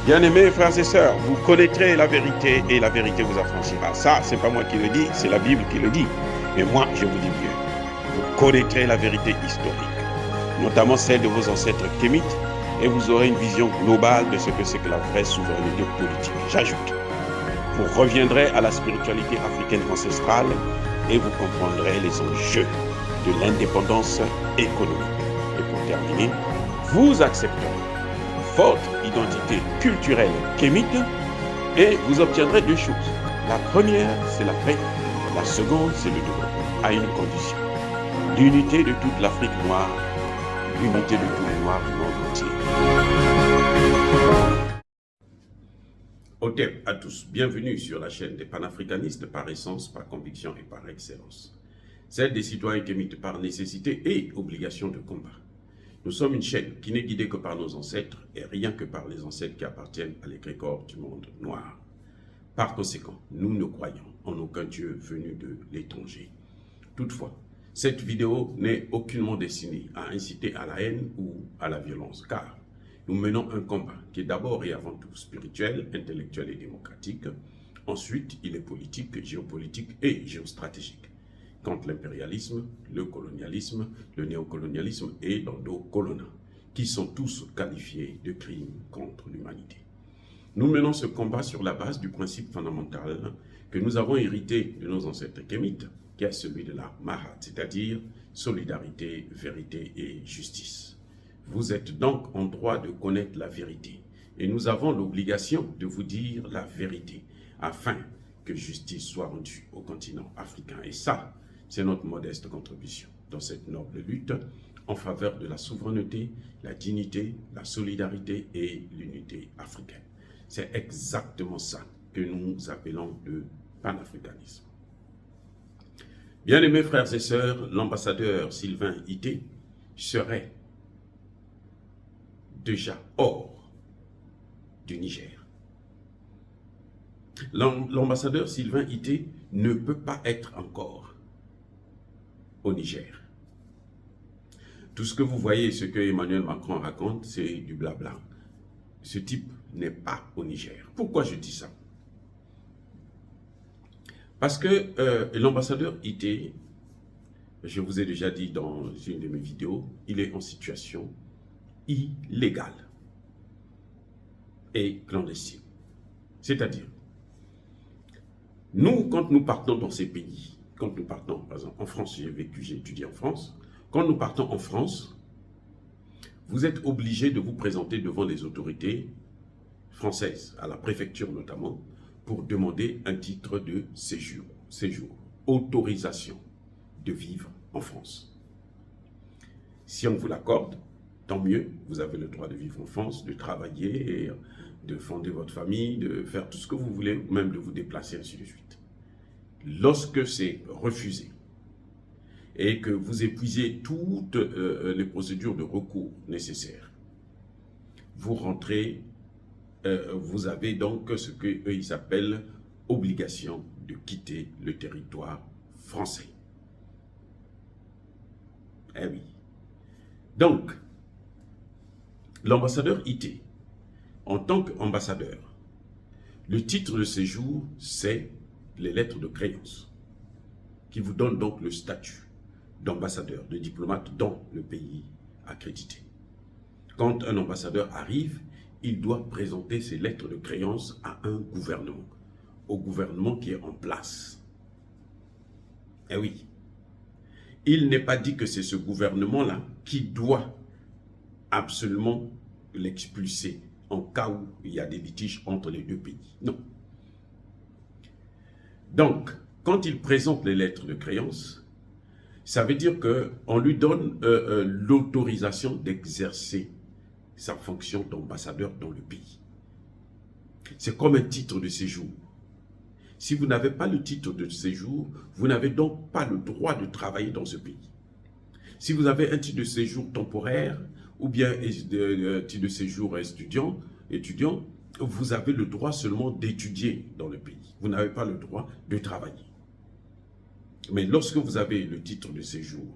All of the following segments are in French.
Bien-aimés frères et sœurs, vous connaîtrez la vérité et la vérité vous affranchira. Ça, c'est pas moi qui le dis, c'est la Bible qui le dit. Mais moi, je vous dis mieux. Vous connaîtrez la vérité historique, notamment celle de vos ancêtres kémites, et vous aurez une vision globale de ce que c'est que la vraie souveraineté politique. J'ajoute, vous reviendrez à la spiritualité africaine ancestrale et vous comprendrez les enjeux de l'indépendance économique. Et pour terminer, vous accepterez votre identité culturelle kémite et vous obtiendrez deux choses. La première, c'est la paix. La seconde, c'est le développement, à une condition. L'unité de toute l'Afrique noire, l'unité de tous les Noirs du monde entier. Otep à tous, bienvenue sur la chaîne des panafricanistes par essence, par conviction et par excellence. Celle des citoyens kémites par nécessité et obligation de combat. Nous sommes une chaîne qui n'est guidée que par nos ancêtres et rien que par les ancêtres qui appartiennent à l'égrégore du monde noir. Par conséquent, nous ne croyons en aucun Dieu venu de l'étranger. Toutefois, cette vidéo n'est aucunement destinée à inciter à la haine ou à la violence, car nous menons un combat qui est d'abord et avant tout spirituel, intellectuel et démocratique. Ensuite, il est politique, géopolitique et géostratégique. Contre l'impérialisme, le colonialisme, le néocolonialisme et l'endocolonat, qui sont tous qualifiés de crimes contre l'humanité. Nous menons ce combat sur la base du principe fondamental que nous avons hérité de nos ancêtres kémites, qui est celui de la Mahat, c'est-à-dire solidarité, vérité et justice. Vous êtes donc en droit de connaître la vérité, et nous avons l'obligation de vous dire la vérité, afin que justice soit rendue au continent africain. Et ça, c'est notre modeste contribution dans cette noble lutte en faveur de la souveraineté, la dignité, la solidarité et l'unité africaine. C'est exactement ça que nous appelons le panafricanisme. Bien-aimés frères et sœurs, l'ambassadeur Sylvain Ité serait déjà hors du Niger. L'ambassadeur Sylvain Ité ne peut pas être encore au Niger. Tout ce que vous voyez, ce que Emmanuel Macron raconte, c'est du blabla. Ce type n'est pas au Niger. Pourquoi je dis ça? Parce que l'ambassadeur Ité, je vous ai déjà dit dans une de mes vidéos, il est en situation illégale et clandestine. C'est-à-dire, nous, quand nous partons dans ces pays, quand nous partons, par exemple, en France, j'ai étudié en France, quand nous partons en France, vous êtes obligé de vous présenter devant les autorités françaises, à la préfecture notamment, pour demander un titre de séjour, autorisation de vivre en France. Si on vous l'accorde, tant mieux, vous avez le droit de vivre en France, de travailler, et de fonder votre famille, de faire tout ce que vous voulez, même de vous déplacer, ainsi de suite. Lorsque c'est refusé et que vous épuisez toutes les procédures de recours nécessaires, vous rentrez, vous avez donc ce qu'eux ils appellent obligation de quitter le territoire français. Eh oui. Donc, l'ambassadeur Ité, en tant qu'ambassadeur, le titre de séjour, c'est les lettres de créance, qui vous donnent donc le statut d'ambassadeur, de diplomate dans le pays accrédité. Quand un ambassadeur arrive, il doit présenter ses lettres de créance à un gouvernement, au gouvernement qui est en place. Eh oui, il n'est pas dit que c'est ce gouvernement-là qui doit absolument l'expulser en cas où il y a des litiges entre les deux pays. Non. Donc, quand il présente les lettres de créance, ça veut dire qu'on lui donne l'autorisation d'exercer sa fonction d'ambassadeur dans le pays. C'est comme un titre de séjour. Si vous n'avez pas le titre de séjour, vous n'avez donc pas le droit de travailler dans ce pays. Si vous avez un titre de séjour temporaire ou bien un titre de séjour étudiant, vous avez le droit seulement d'étudier dans le pays. Vous n'avez pas le droit de travailler. Mais lorsque vous avez le titre de séjour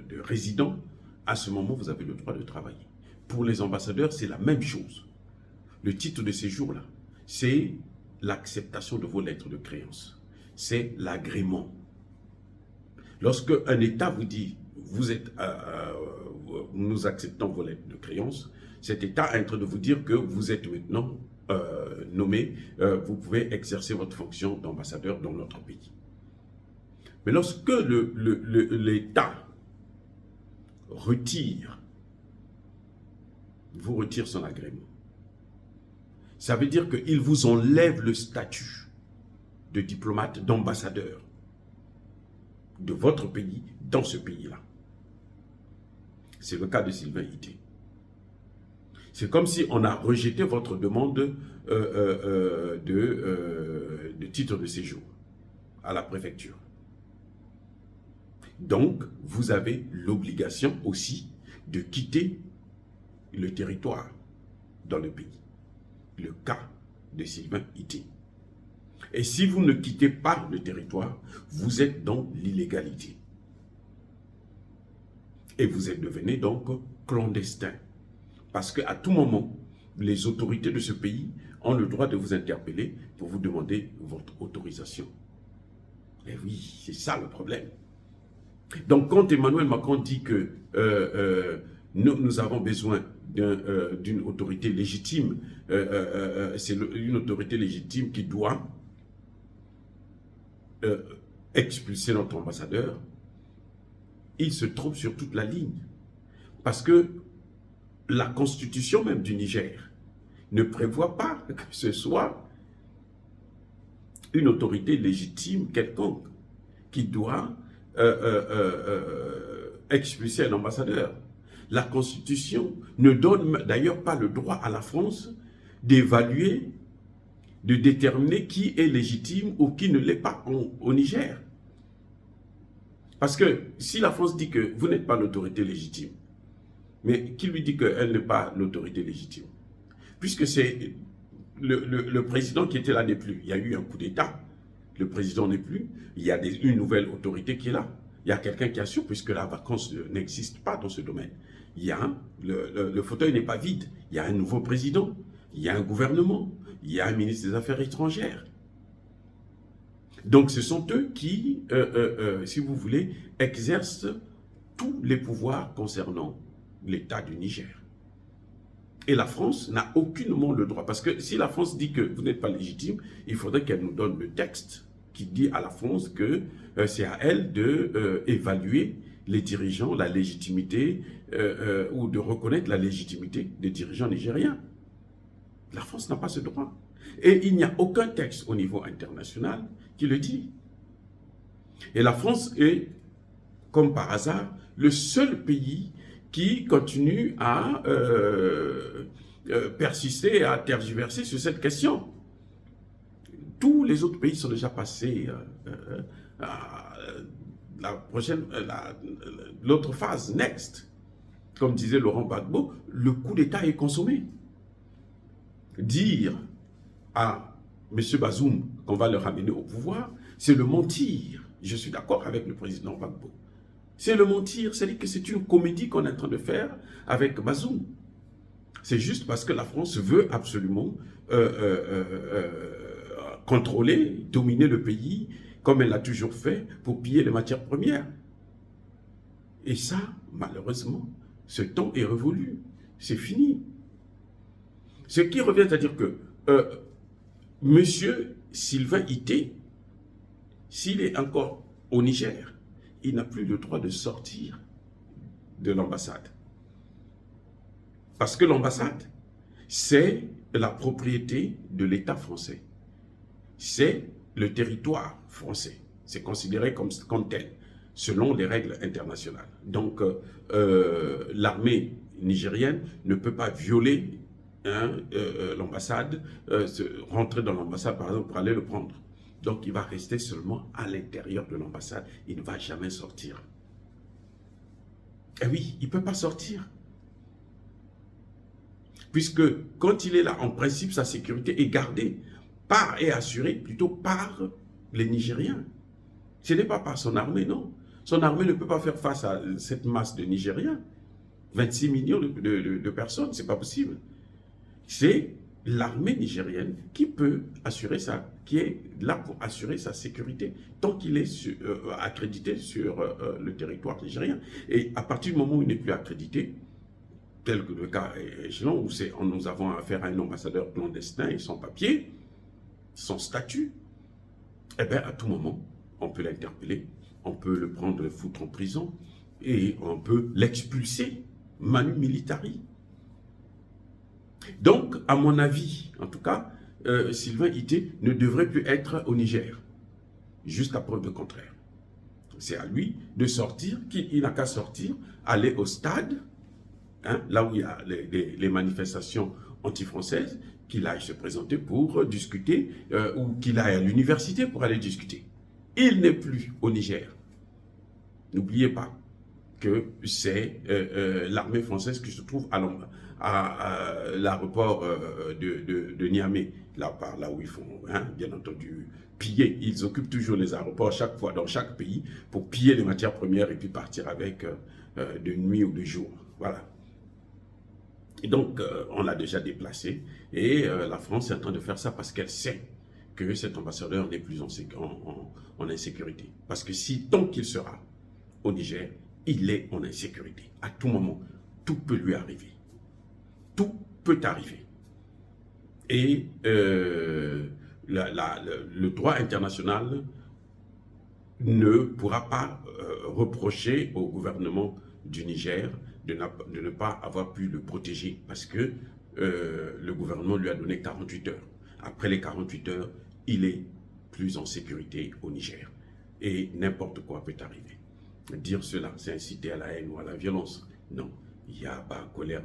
de résident, à ce moment, vous avez le droit de travailler. Pour les ambassadeurs, c'est la même chose. Le titre de séjour, là, c'est l'acceptation de vos lettres de créance. C'est l'agrément. Lorsque un État vous dit, nous acceptons vos lettres de créance, cet État est en train de vous dire que vous êtes maintenant nommé, vous pouvez exercer votre fonction d'ambassadeur dans notre pays. Mais lorsque l'État vous retire son agrément, ça veut dire qu'il vous enlève le statut de diplomate, d'ambassadeur de votre pays dans ce pays-là. C'est le cas de Sylvain Ité. C'est comme si on a rejeté votre demande de titre de séjour à la préfecture. Donc, vous avez l'obligation aussi de quitter le territoire dans le pays. Le cas de Sylvain Ité. Et si vous ne quittez pas le territoire, vous êtes dans l'illégalité. Et vous êtes devenu donc clandestin. Parce qu'à tout moment, les autorités de ce pays ont le droit de vous interpeller pour vous demander votre autorisation. Et oui, c'est ça le problème. Donc quand Emmanuel Macron dit que nous avons besoin d'une autorité légitime, c'est une autorité légitime qui doit expulser notre ambassadeur, il se trompe sur toute la ligne. Parce que la constitution même du Niger ne prévoit pas que ce soit une autorité légitime quelconque qui doit expulser un ambassadeur. La constitution ne donne d'ailleurs pas le droit à la France d'évaluer, de déterminer qui est légitime ou qui ne l'est pas au Niger. Parce que si la France dit que vous n'êtes pas l'autorité légitime, mais qui lui dit qu'elle n'est pas l'autorité légitime? Puisque c'est le président qui était là n'est plus. Il y a eu un coup d'État. Le président n'est plus. Il y a une nouvelle autorité qui est là. Il y a quelqu'un qui assure, puisque la vacance n'existe pas dans ce domaine. Il y a le fauteuil n'est pas vide. Il y a un nouveau président. Il y a un gouvernement. Il y a un ministre des Affaires étrangères. Donc ce sont eux qui, si vous voulez, exercent tous les pouvoirs concernant l'État du Niger. Et la France n'a aucunement le droit. Parce que si la France dit que vous n'êtes pas légitime, il faudrait qu'elle nous donne le texte qui dit à la France que c'est à elle d'évaluer les dirigeants, la légitimité, ou de reconnaître la légitimité des dirigeants nigériens. La France n'a pas ce droit. Et il n'y a aucun texte au niveau international qui le dit. Et la France est, comme par hasard, le seul pays qui continue à persister, à tergiverser sur cette question. Tous les autres pays sont déjà passés à l'autre phase, next. Comme disait Laurent Gbagbo, le coup d'État est consommé. Dire à M. Bazoum qu'on va le ramener au pouvoir, c'est le mentir. Je suis d'accord avec le président Gbagbo. C'est le mentir, c'est-à-dire que c'est une comédie qu'on est en train de faire avec Bazoum. C'est juste parce que la France veut absolument contrôler, dominer le pays, comme elle l'a toujours fait, pour piller les matières premières. Et ça, malheureusement, ce temps est révolu. C'est fini. Ce qui revient à dire que Monsieur Sylvain Ité, s'il est encore au Niger, il n'a plus le droit de sortir de l'ambassade. Parce que l'ambassade, c'est la propriété de l'État français. C'est le territoire français. C'est considéré comme tel, selon les règles internationales. Donc, l'armée nigérienne ne peut pas violer l'ambassade, rentrer dans l'ambassade, par exemple, pour aller le prendre. Donc, il va rester seulement à l'intérieur de l'ambassade. Il ne va jamais sortir. Et oui, il ne peut pas sortir. Puisque quand il est là, en principe, sa sécurité est gardée par et assurée plutôt par les Nigériens. Ce n'est pas par son armée, non. Son armée ne peut pas faire face à cette masse de Nigériens. 26 millions de personnes, ce n'est pas possible. C'est l'armée nigérienne qui peut assurer ça, qui est là pour assurer sa sécurité tant qu'il est accrédité sur le territoire nigérien. Et à partir du moment où il n'est plus accrédité, tel que le cas échelon, où nous avons affaire à un ambassadeur clandestin et sans papier, sans statut, eh bien à tout moment, on peut l'interpeller, on peut le prendre, le foutre en prison et on peut l'expulser, manu militari. Donc, à mon avis, en tout cas, Sylvain Ité ne devrait plus être au Niger, jusqu'à preuve de contraire. C'est à lui de sortir, qu'il n'a qu'à sortir, aller au stade, hein, là où il y a les manifestations anti-françaises, qu'il aille se présenter pour discuter, ou qu'il aille à l'université pour aller discuter. Il n'est plus au Niger. N'oubliez pas que c'est l'armée française qui se trouve à l'aéroport de Niamey, là où ils font, hein, bien entendu, piller. Ils occupent toujours les aéroports chaque fois dans chaque pays pour piller les matières premières et puis partir avec de nuit ou de jour. Voilà. Et donc, on l'a déjà déplacé et la France est en train de faire ça parce qu'elle sait que cet ambassadeur n'est plus en insécurité. Parce que tant qu'il sera au Niger, il est en insécurité. À tout moment, tout peut lui arriver. Tout peut arriver. Et le droit international ne pourra pas reprocher au gouvernement du Niger de ne pas avoir pu le protéger parce que le gouvernement lui a donné 48 heures. Après les 48 heures, il est plus en sécurité au Niger. Et n'importe quoi peut arriver. Dire cela, c'est inciter à la haine ou à la violence. Non. Il y a colère,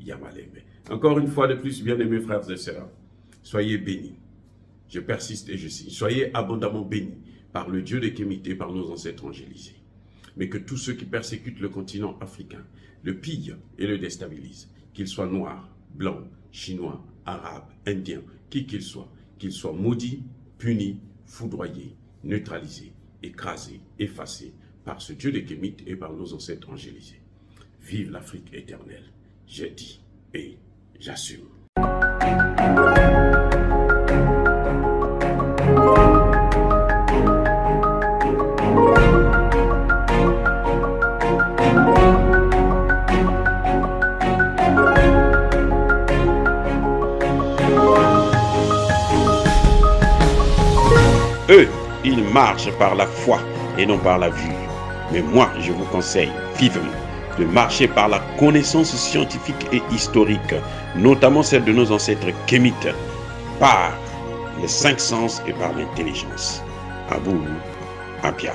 il y a mal aimé. Encore une fois de plus, bien-aimés frères et sœurs, soyez bénis. Je persiste et je signe. Soyez abondamment bénis par le Dieu de Kémité, par nos ancêtres angélisés. Mais que tous ceux qui persécutent le continent africain le pillent et le déstabilisent, qu'ils soient noirs, blancs, chinois, arabes, indiens, qui qu'ils soient maudits, punis, foudroyés, neutralisés, écrasés, effacés par ce Dieu de Kémite et par nos ancêtres angélisés. Vive l'Afrique éternelle, j'ai dit et j'assume. Eux, ils marchent par la foi et non par la vue. Mais moi, je vous conseille vivement de marcher par la connaissance scientifique et historique, notamment celle de nos ancêtres kémites, par les 5 sens et par l'intelligence. Abou Abia.